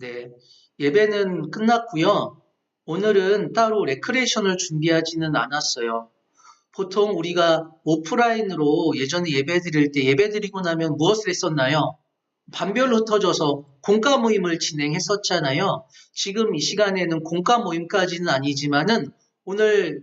네, 예배는 끝났고요. 오늘은 따로 레크레이션을 준비하지는 않았어요. 보통 우리가 오프라인으로 예전에 예배 드릴 때 예배 드리고 나면 무엇을 했었나요? 반별로 흩어져서 공과 모임을 진행했었잖아요. 지금 이 시간에는 공과 모임까지는 아니지만은 오늘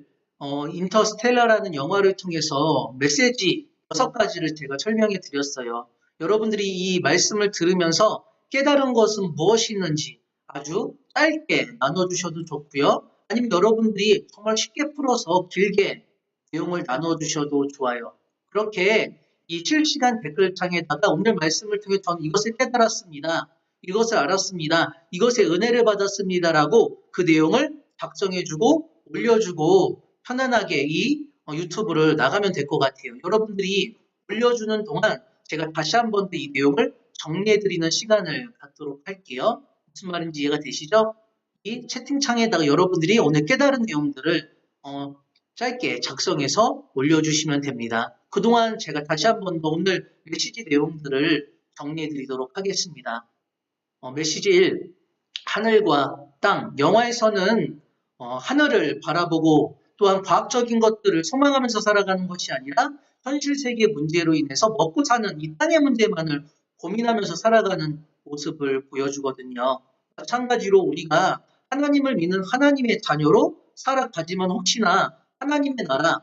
인터스텔라라는 영화를 통해서 메시지 6가지를 제가 설명해 드렸어요. 여러분들이 이 말씀을 들으면서 깨달은 것은 무엇이 있는지 아주 짧게 나눠주셔도 좋고요. 아니면 여러분들이 정말 쉽게 풀어서 길게 내용을 나눠주셔도 좋아요. 그렇게 이 실시간 댓글창에다가 오늘 말씀을 통해 저는 이것을 깨달았습니다. 이것을 알았습니다. 이것의 은혜를 받았습니다라고 그 내용을 작성해주고 올려주고 편안하게 이 유튜브를 나가면 될 것 같아요. 여러분들이 올려주는 동안 제가 다시 한 번 더 이 내용을 정리해드리는 시간을 갖도록 할게요. 무슨 말인지 이해가 되시죠? 이 채팅창에다가 여러분들이 오늘 깨달은 내용들을 짧게 작성해서 올려주시면 됩니다. 그동안 제가 다시 한 번 더 오늘 메시지 내용들을 정리해 드리도록 하겠습니다. 메시지 1. 하늘과 땅. 영화에서는 하늘을 바라보고 또한 과학적인 것들을 소망하면서 살아가는 것이 아니라 현실 세계 문제로 인해서 먹고 사는 이 땅의 문제만을 고민하면서 살아가는 모습을 보여주거든요. 마찬가지로 우리가 하나님을 믿는 하나님의 자녀로 살아가지만 혹시나 하나님의 나라,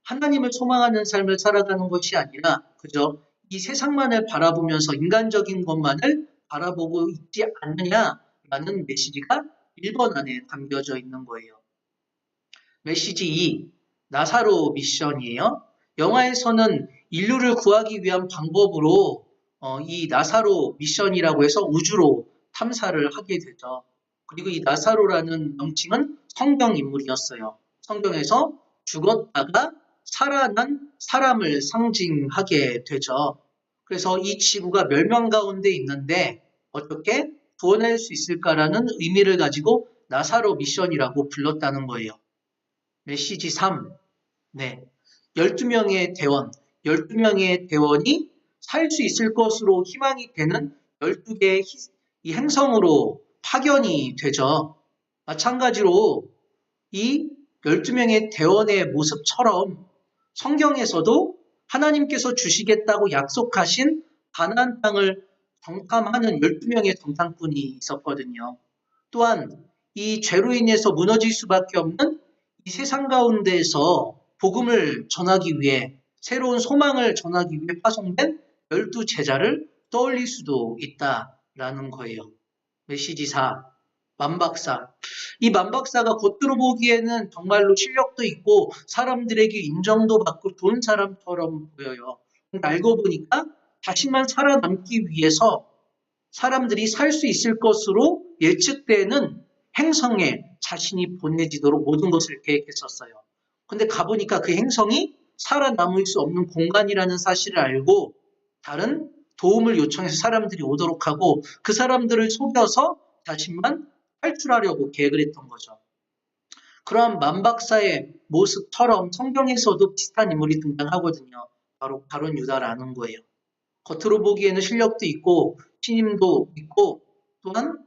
하나님을 소망하는 삶을 살아가는 것이 아니라 그저 이 세상만을 바라보면서 인간적인 것만을 바라보고 있지 않느냐라는 메시지가 1번 안에 담겨져 있는 거예요. 메시지 2, 나사로 미션이에요. 영화에서는 인류를 구하기 위한 방법으로 이 나사로 미션이라고 해서 우주로 탐사를 하게 되죠. 그리고 이 나사로라는 명칭은 성경 인물이었어요. 성경에서 죽었다가 살아난 사람을 상징하게 되죠. 그래서 이 지구가 멸망 가운데 있는데 어떻게 구원할 수 있을까라는 의미를 가지고 나사로 미션이라고 불렀다는 거예요. 메시지 3. 네. 12명의 대원. 12명의 대원이 살 수 있을 것으로 희망이 되는 12개의 이 행성으로 파견이 되죠. 마찬가지로 이 12명의 대원의 모습처럼 성경에서도 하나님께서 주시겠다고 약속하신 가나안 땅을 정탐하는 12명의 정탐꾼이 있었거든요. 또한 이 죄로 인해서 무너질 수밖에 없는 이 세상 가운데에서 복음을 전하기 위해 새로운 소망을 전하기 위해 파송된 12제자를 떠올릴 수도 있다라는 거예요. 메시지 4. 만박사. 이 만박사가 겉으로 보기에는 정말로 실력도 있고 사람들에게 인정도 받고 좋은 사람처럼 보여요. 근데 알고 보니까 자신만 살아남기 위해서 사람들이 살 수 있을 것으로 예측되는 행성에 자신이 보내지도록 모든 것을 계획했었어요. 근데 가보니까 그 행성이 살아남을 수 없는 공간이라는 사실을 알고 다른 도움을 요청해서 사람들이 오도록 하고 그 사람들을 속여서 자신만 탈출하려고 계획을 했던 거죠. 그러한 만박사의 모습처럼 성경에서도 비슷한 인물이 등장하거든요. 바로 가룟 유다라는 거예요. 겉으로 보기에는 실력도 있고 신임도 있고 또한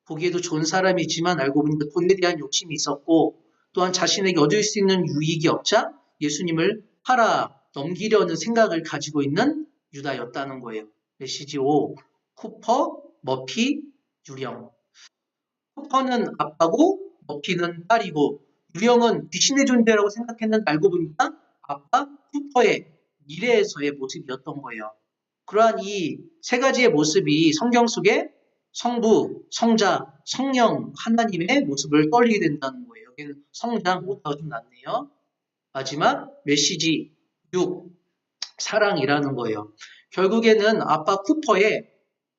보기에도 좋은 사람이지만 알고 보니까 돈에 대한 욕심이 있었고 또한 자신에게 얻을 수 있는 유익이 없자 예수님을 팔아 넘기려는 생각을 가지고 있는 유다였다는 거예요. 메시지 5. 쿠퍼, 머피, 유령. 쿠퍼는 아빠고 머피는 딸이고 유령은 귀신의 존재라고 생각했는데 알고 보니까 아빠 쿠퍼의 미래에서의 모습이었던 거예요. 그러한 이 세 가지의 모습이 성경 속에 성부, 성자, 성령 하나님의 모습을 떠올리게 된다는 거예요. 여기는 성장, 오타가 좀 낮네요. 마지막 메시지 6. 사랑이라는 거예요. 결국에는 아빠 쿠퍼의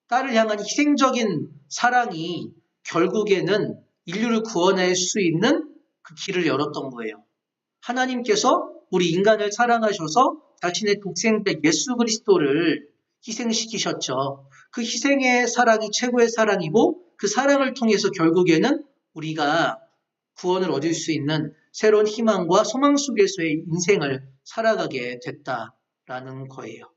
딸을 향한 희생적인 사랑이 결국에는 인류를 구원할 수 있는 그 길을 열었던 거예요. 하나님께서 우리 인간을 사랑하셔서 자신의 독생자 예수 그리스도를 희생시키셨죠. 그 희생의 사랑이 최고의 사랑이고 그 사랑을 통해서 결국에는 우리가 구원을 얻을 수 있는 새로운 희망과 소망 속에서의 인생을 살아가게 됐다라는 거예요.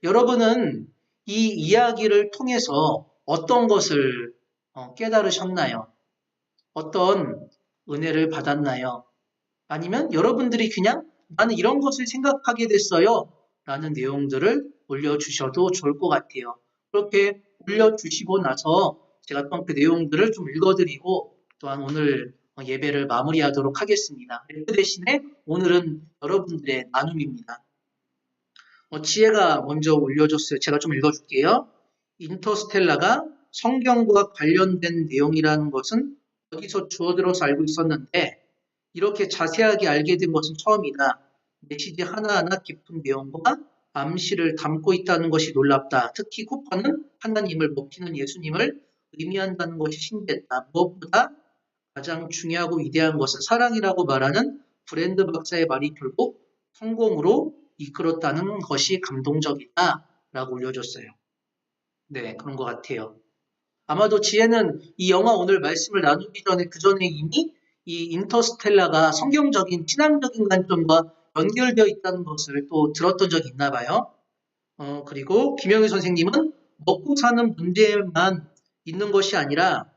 여러분은 이 이야기를 통해서 어떤 것을 깨달으셨나요? 어떤 은혜를 받았나요? 아니면 여러분들이 그냥 나는 이런 것을 생각하게 됐어요. 라는 내용들을 올려주셔도 좋을 것 같아요. 그렇게 올려주시고 나서 제가 또 그 내용들을 좀 읽어드리고 또한 오늘 예배를 마무리하도록 하겠습니다. 그 대신에 오늘은 여러분들의 나눔입니다. 지혜가 먼저 올려줬어요. 제가 좀 읽어줄게요. 인터스텔라가 성경과 관련된 내용이라는 것은 어디서 주워들어서 알고 있었는데 이렇게 자세하게 알게 된 것은 처음이다. 메시지 하나하나 깊은 내용과 암시를 담고 있다는 것이 놀랍다. 특히 쿠퍼는 하나님을 먹히는 예수님을 의미한다는 것이 신기했다. 무엇보다 가장 중요하고 위대한 것은 사랑이라고 말하는 브랜드 박사의 말이 결국 성공으로 이끌었다는 것이 감동적이다. 라고 올려줬어요. 네, 그런 것 같아요. 아마도 지혜는 이 영화 오늘 말씀을 나누기 전에 그 전에 이미 이 인터스텔라가 성경적인 신앙적인 관점과 연결되어 있다는 것을 또 들었던 적이 있나 봐요. 그리고 김영희 선생님은 먹고 사는 문제만 있는 것이 아니라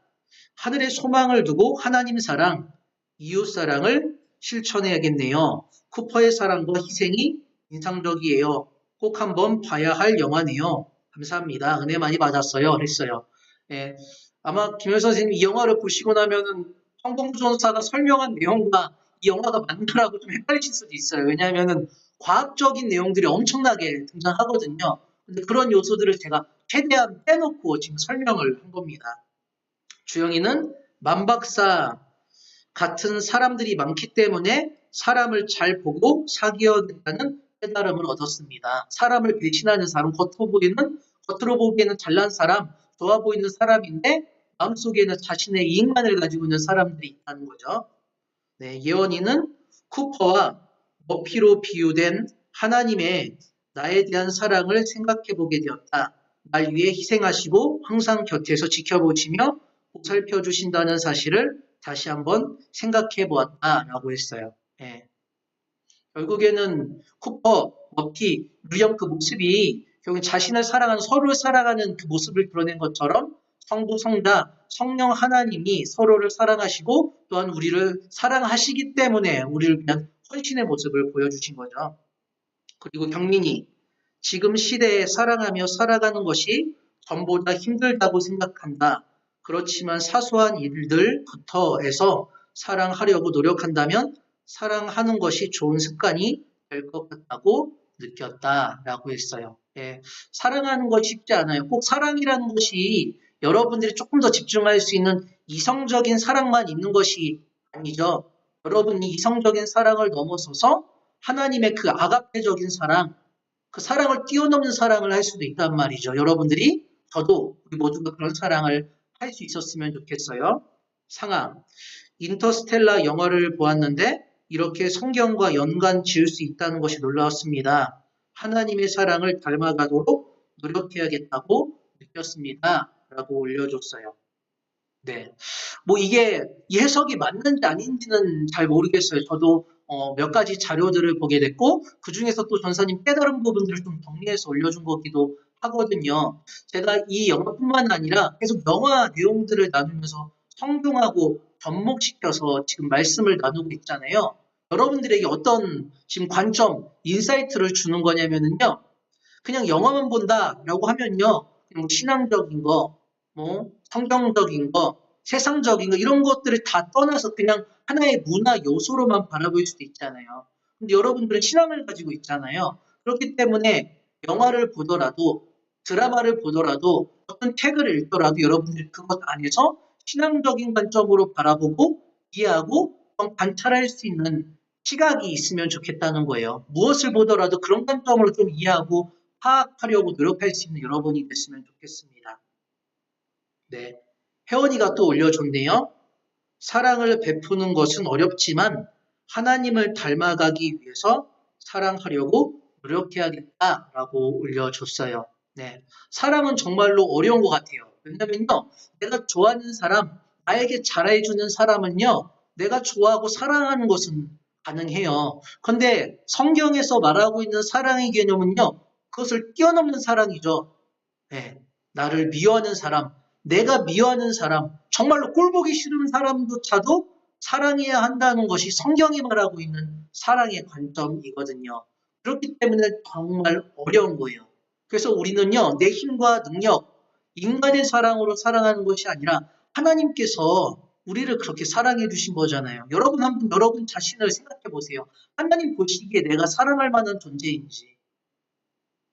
하늘의 소망을 두고 하나님 사랑, 이웃 사랑을 실천해야겠네요. 쿠퍼의 사랑과 희생이 인상적이에요. 꼭 한번 봐야 할 영화네요. 감사합니다. 은혜 많이 받았어요. 그랬어요. 예, 아마 김현 선생님 이 영화를 보시고 나면은 성공조사가 설명한 내용과 이 영화가 맞나라고 좀 헷갈리실 수도 있어요. 왜냐하면은 과학적인 내용들이 엄청나게 등장하거든요. 근데 그런 요소들을 제가 최대한 빼놓고 지금 설명을 한 겁니다. 주영이는 만박사 같은 사람들이 많기 때문에 사람을 잘 보고 사귀어야겠다는 깨달음을 얻었습니다. 사람을 배신하는 사람, 겉으로 보기에는 잘난 사람, 좋아 보이는 사람인데 마음속에는 자신의 이익만을 가지고 있는 사람들이 있다는 거죠. 네, 예원이는 쿠퍼와 머피로 비유된 하나님의 나에 대한 사랑을 생각해 보게 되었다. 날 위해 희생하시고 항상 곁에서 지켜보시며 보살펴 주신다는 사실을 다시 한번 생각해 보았다라고 했어요. 예. 결국에는 쿠퍼, 머피, 루영 그 모습이 결국 자신을 사랑하는 서로를 사랑하는 그 모습을 드러낸 것처럼 성부, 성자, 성령 하나님이 서로를 사랑하시고 또한 우리를 사랑하시기 때문에 우리를 위한 헌신의 모습을 보여주신 거죠. 그리고 경민이 지금 시대에 사랑하며 살아가는 것이 전보다 힘들다고 생각한다. 그렇지만 사소한 일들부터 해서 사랑하려고 노력한다면 사랑하는 것이 좋은 습관이 될 것 같다고 느꼈다라고 했어요. 예, 사랑하는 것 쉽지 않아요. 꼭 사랑이라는 것이 여러분들이 조금 더 집중할 수 있는 이성적인 사랑만 있는 것이 아니죠. 여러분이 이성적인 사랑을 넘어서서 하나님의 그 아가페적인 사랑, 그 사랑을 뛰어넘는 사랑을 할 수도 있단 말이죠. 여러분들이, 저도, 우리 모두가 그런 사랑을 할 수 있었으면 좋겠어요. 상황. 인터스텔라 영화를 보았는데 이렇게 성경과 연관 지을 수 있다는 것이 놀라웠습니다. 하나님의 사랑을 닮아가도록 노력해야겠다고 느꼈습니다. 라고 올려줬어요. 네. 뭐 이게 이 해석이 맞는지 아닌지는 잘 모르겠어요. 저도 몇 가지 자료들을 보게 됐고 그 중에서 또 전사님 깨달은 부분들을 좀 정리해서 올려준 거기도 하거든요. 제가 이 영화뿐만 아니라 계속 영화 내용들을 나누면서 성경하고 접목시켜서 지금 말씀을 나누고 있잖아요. 여러분들에게 어떤 지금 관점, 인사이트를 주는 거냐면은요. 그냥 영화만 본다라고 하면요. 그냥 신앙적인 거, 뭐 성경적인 거, 세상적인 거 이런 것들을 다 떠나서 그냥 하나의 문화 요소로만 바라볼 수도 있잖아요. 근데 여러분들은 신앙을 가지고 있잖아요. 그렇기 때문에 영화를 보더라도 드라마를 보더라도 어떤 책을 읽더라도 여러분들이 그것 안에서 신앙적인 관점으로 바라보고 이해하고 관찰할 수 있는 시각이 있으면 좋겠다는 거예요. 무엇을 보더라도 그런 관점으로 좀 이해하고 파악하려고 노력할 수 있는 여러분이 됐으면 좋겠습니다. 네. 혜원이가 또 올려줬네요. 사랑을 베푸는 것은 어렵지만 하나님을 닮아가기 위해서 사랑하려고 노력해야겠다라고 올려줬어요. 네. 사랑은 정말로 어려운 것 같아요. 왜냐면요. 내가 좋아하는 사람, 나에게 잘해주는 사람은요. 내가 좋아하고 사랑하는 것은 가능해요. 근데 성경에서 말하고 있는 사랑의 개념은요. 그것을 뛰어넘는 사랑이죠. 네. 나를 미워하는 사람, 내가 미워하는 사람, 정말로 꼴보기 싫은 사람조차도 사랑해야 한다는 것이 성경이 말하고 있는 사랑의 관점이거든요. 그렇기 때문에 정말 어려운 거예요. 그래서 우리는요, 내 힘과 능력, 인간의 사랑으로 사랑하는 것이 아니라 하나님께서 우리를 그렇게 사랑해 주신 거잖아요. 여러분 자신을 생각해 보세요. 하나님 보시기에 내가 사랑할 만한 존재인지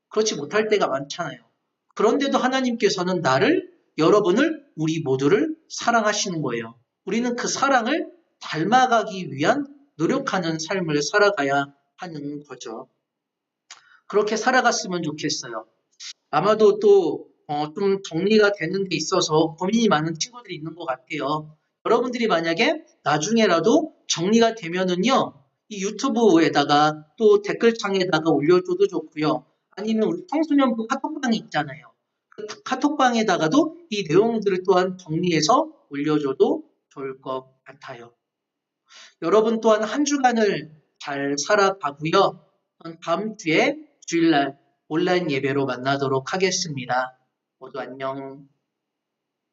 그렇지 못할 때가 많잖아요. 그런데도 하나님께서는 여러분을, 우리 모두를 사랑하시는 거예요. 우리는 그 사랑을 닮아가기 위한 노력하는 삶을 살아가야 하는 거죠. 그렇게 살아갔으면 좋겠어요. 아마도 또 좀 정리가 되는 데 있어서 고민이 많은 친구들이 있는 것 같아요. 여러분들이 만약에 나중에라도 정리가 되면은요, 이 유튜브에다가 또 댓글창에다가 올려줘도 좋고요. 아니면 우리 청소년부 카톡방이 있잖아요. 그 카톡방에다가도 이 내용들을 또한 정리해서 올려줘도 좋을 것 같아요. 여러분 또한 한 주간을 잘 살아가고요. 다음 주에 주일날 온라인 예배로 만나도록 하겠습니다. 모두 안녕.